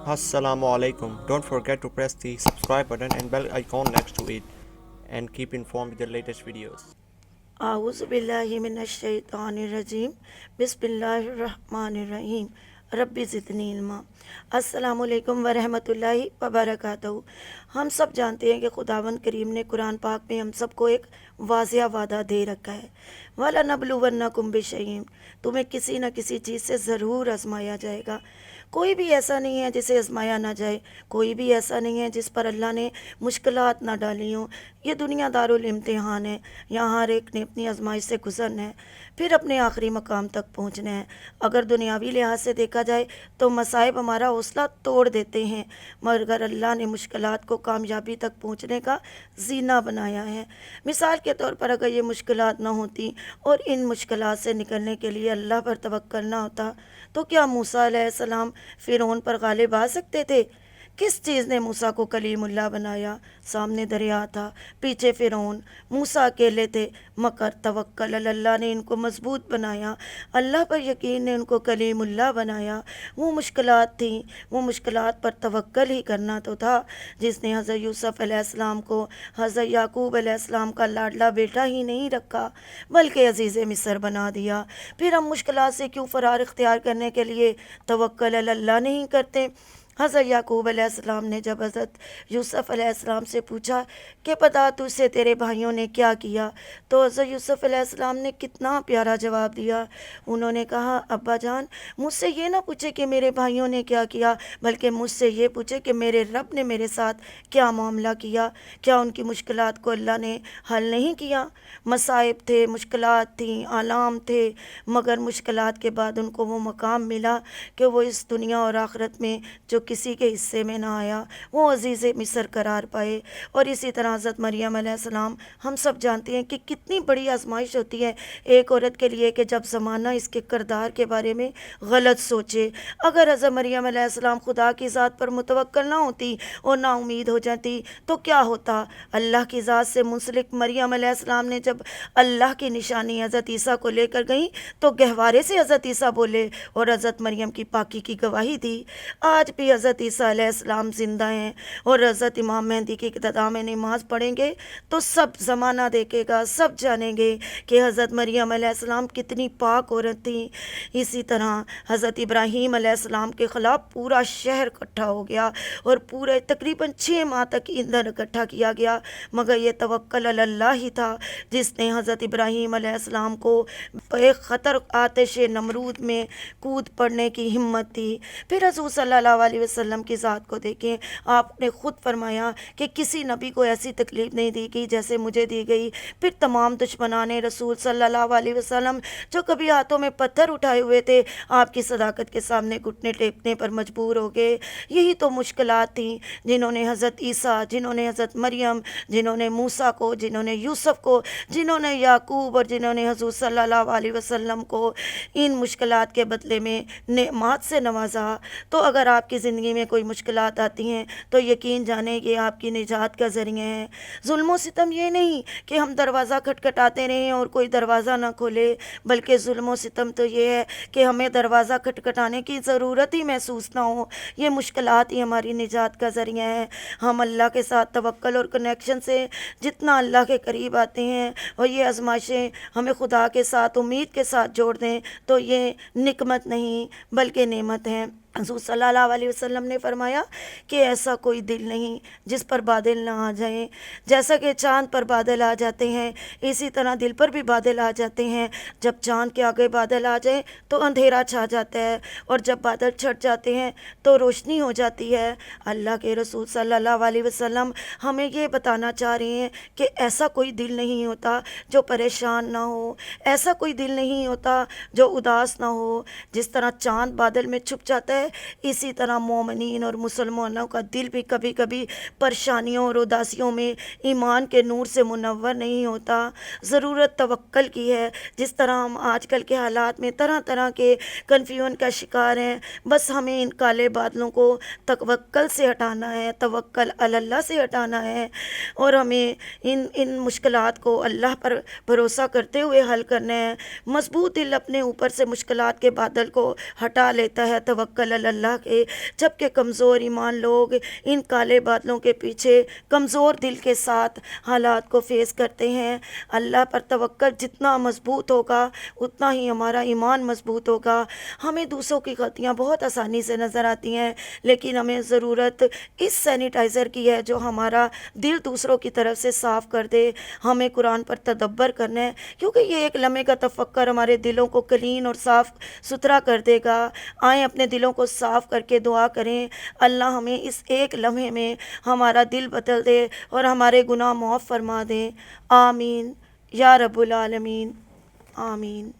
Assalamu alaikum. Don't forget to press the subscribe button and bell icon next to it and keep informed with the latest videos. اعوذ باللہ من الشیطان الرجیم بسم اللہ الرحمن الرحیم رب زدنی علما۔ السلام علیکم ورحمۃ اللہ وبرکاتہ۔ ہم سب جانتے ہیں کہ خداوند کریم نے قرآن پاک میں ہم سب کو ایک واضح وعدہ دے رکھا ہے، وَلَنَبْلُوَنَّكُمْ بِشَيْءٍ، تمہیں کسی نہ کسی چیز سے ضرور آزمایا جائے گا۔ کوئی بھی ایسا نہیں ہے جسے آزمایا نہ جائے، کوئی بھی ایسا نہیں ہے جس پر اللہ نے مشکلات نہ ڈالی ہوں۔ یہ دنیا دارالامتحان ہے، یہاں ہر ایک نے اپنی آزمائش سے گزرنا ہے، پھر اپنے آخری مقام تک پہنچنا ہے۔ اگر دنیاوی لحاظ سے دیکھا جائے تو مصائب ہمارا حوصلہ توڑ دیتے ہیں، مگر اللہ نے مشکلات کو کامیابی تک پہنچنے کا زینہ بنایا ہے۔ مثال کے طور پر اگر یہ مشکلات نہ ہوتی اور ان مشکلات سے نکلنے کے لیے اللہ پر توکل نہ ہوتا تو کیا موسیٰ علیہ السلام فرعون پر غالب آ سکتے تھے؟ کس چیز نے موسیٰ کو کلیم اللہ بنایا؟ سامنے دریا تھا، پیچھے فرعون، موسیٰ اکیلے تھے، مگر توکل اللہ نے ان کو مضبوط بنایا، اللہ پر یقین نے ان کو کلیم اللہ بنایا۔ وہ مشکلات تھیں، وہ مشکلات پر توکل ہی کرنا تو تھا جس نے حضرت یوسف علیہ السلام کو حضرت یعقوب علیہ السلام کا لاڈلا بیٹا ہی نہیں رکھا بلکہ عزیز مصر بنا دیا۔ پھر ہم مشکلات سے کیوں فرار اختیار کرنے کے لیے توکل اللہ نہیں کرتے؟ حضرت یعقوب علیہ السلام نے جب حضرت یوسف علیہ السلام سے پوچھا کہ بتا تجھ سے تیرے بھائیوں نے کیا کیا، تو حضرت یوسف علیہ السلام نے کتنا پیارا جواب دیا۔ انہوں نے کہا ابا جان، مجھ سے یہ نہ پوچھے کہ میرے بھائیوں نے کیا کیا، بلکہ مجھ سے یہ پوچھے کہ میرے رب نے میرے ساتھ کیا معاملہ کیا، کیا ان کی مشکلات کو اللہ نے حل نہیں کیا؟ مصائب تھے، مشکلات تھیں، آلام تھے، مگر مشکلات کے بعد ان کو وہ مقام ملا کہ وہ اس دنیا اور آخرت میں جو کسی کے حصے میں نہ آیا وہ عزیز مصر قرار پائے۔ اور اسی طرح حضرت مریم علیہ السلام، ہم سب جانتے ہیں کہ کتنی بڑی آزمائش ہوتی ہے ایک عورت کے لیے کہ جب زمانہ اس کے کردار کے بارے میں غلط سوچے۔ اگر حضرت مریم علیہ السلام خدا کی ذات پر متوکل نہ ہوتی اور نا امید ہو جاتی تو کیا ہوتا؟ اللہ کی ذات سے منسلک مریم علیہ السلام نے جب اللہ کی نشانی حضرت عیسیٰ کو لے کر گئیں تو گہوارے سے حضرت عیسیٰ بولے اور حضرت مریم کی پاکی کی گواہی دی۔ آج بھی حضرت عیسیٰ علیہ السلام زندہ ہیں، اور حضرت امام مہدی کی ابتدا میں نماز پڑھیں گے تو سب زمانہ دیکھے گا، سب جانیں گے کہ حضرت مریم علیہ السلام کتنی پاک عورت تھیں۔ اسی طرح حضرت ابراہیم علیہ السلام کے خلاف پورا شہر اکٹھا ہو گیا اور پورے تقریباً 6 ماہ تک ایندھن اکٹھا کیا گیا، مگر یہ توکل اللہ ہی تھا جس نے حضرت ابراہیم علیہ السلام کو ایک خطر آتش نمرود میں کود پڑنے کی ہمت دی۔ پھر حضور صلی اللہ علیہ وسلم کی ذات کو دیکھیں، آپ نے خود فرمایا کہ کسی نبی کو ایسی تکلیف نہیں دی گئی جیسے مجھے دی گئی۔ پھر تمام دشمنان رسول صلی اللہ علیہ وسلم جو کبھی ہاتھوں میں پتھر اٹھائے ہوئے تھے آپ کی صداقت کے سامنے گھٹنے ٹیکنے پر مجبور ہو گئے۔ یہی تو مشکلات تھیں جنہوں نے حضرت عیسیٰ، جنہوں نے حضرت مریم، جنہوں نے موسیٰ کو، جنہوں نے یوسف کو، جنہوں نے یعقوب اور جنہوں نے حضور صلی اللہ علیہ وسلم کو ان مشکلات کے بدلے میں نعمات سے نوازا۔ تو اگر آپ کی زندگی میں کوئی مشکلات آتی ہیں تو یقین جانیں یہ آپ کی نجات کا ذریعہ ہے۔ ظلم و ستم یہ نہیں کہ ہم دروازہ کھٹکھٹاتے رہیں اور کوئی دروازہ نہ کھولے، بلکہ ظلم و ستم تو یہ ہے کہ ہمیں دروازہ کھٹکھٹانے کی ضرورت ہی محسوس نہ ہو۔ یہ مشکلات ہی ہماری نجات کا ذریعہ ہے۔ ہم اللہ کے ساتھ توکل اور کنیکشن سے جتنا اللہ کے قریب آتے ہیں اور یہ آزمائشیں ہمیں خدا کے ساتھ امید کے ساتھ جوڑ دیں تو یہ نقمت نہیں بلکہ نعمت ہے۔ حضور صلی اللہ علیہ وسلم نے فرمایا کہ ایسا کوئی دل نہیں جس پر بادل نہ آ جائیں۔ جیسا کہ چاند پر بادل آ جاتے ہیں اسی طرح دل پر بھی بادل آ جاتے ہیں۔ جب چاند کے آگے بادل آ جائیں تو اندھیرا چھا جاتا ہے، اور جب بادل چھٹ جاتے ہیں تو روشنی ہو جاتی ہے۔ اللہ کے رسول صلی اللہ علیہ وسلم ہمیں یہ بتانا چاہ رہے ہیں کہ ایسا کوئی دل نہیں ہوتا جو پریشان نہ ہو، ایسا کوئی دل نہیں ہوتا جو اداس نہ ہو۔ جس طرح چاند بادل میں چھپ جاتا ہے اسی طرح مومنین اور مسلمانوں کا دل بھی کبھی کبھی پریشانیوں اور اداسیوں میں ایمان کے نور سے منور نہیں ہوتا۔ ضرورت توکل کی ہے۔ جس طرح ہم آج کل کے حالات میں طرح طرح کے کنفیوژن کا شکار ہیں، بس ہمیں ان کالے بادلوں کو توکل سے ہٹانا ہے، توکل اللہ سے ہٹانا ہے، اور ہمیں ان مشکلات کو اللہ پر بھروسہ کرتے ہوئے حل کرنا ہے۔ مضبوط دل اپنے اوپر سے مشکلات کے بادل کو ہٹا لیتا ہے، توکل صلی اللہ کے، جبکہ کمزور ایمان لوگ ان کالے بادلوں کے پیچھے کمزور دل کے ساتھ حالات کو فیس کرتے ہیں۔ اللہ پر توکل جتنا مضبوط ہوگا اتنا ہی ہمارا ایمان مضبوط ہوگا۔ ہمیں دوسروں کی غلطیاں بہت آسانی سے نظر آتی ہیں، لیکن ہمیں ضرورت اس سینیٹائزر کی ہے جو ہمارا دل دوسروں کی طرف سے صاف کر دے۔ ہمیں قرآن پر تدبر کرنا ہے، کیونکہ یہ ایک لمحے کا تفکر ہمارے دلوں کو کلین اور صاف ستھرا کر دے گا۔ آئیں اپنے دلوں کو صاف کر کے دعا کریں، اللہ ہمیں اس ایک لمحے میں ہمارا دل بدل دے اور ہمارے گناہ معاف فرما دے۔ آمین یا رب العالمین، آمین۔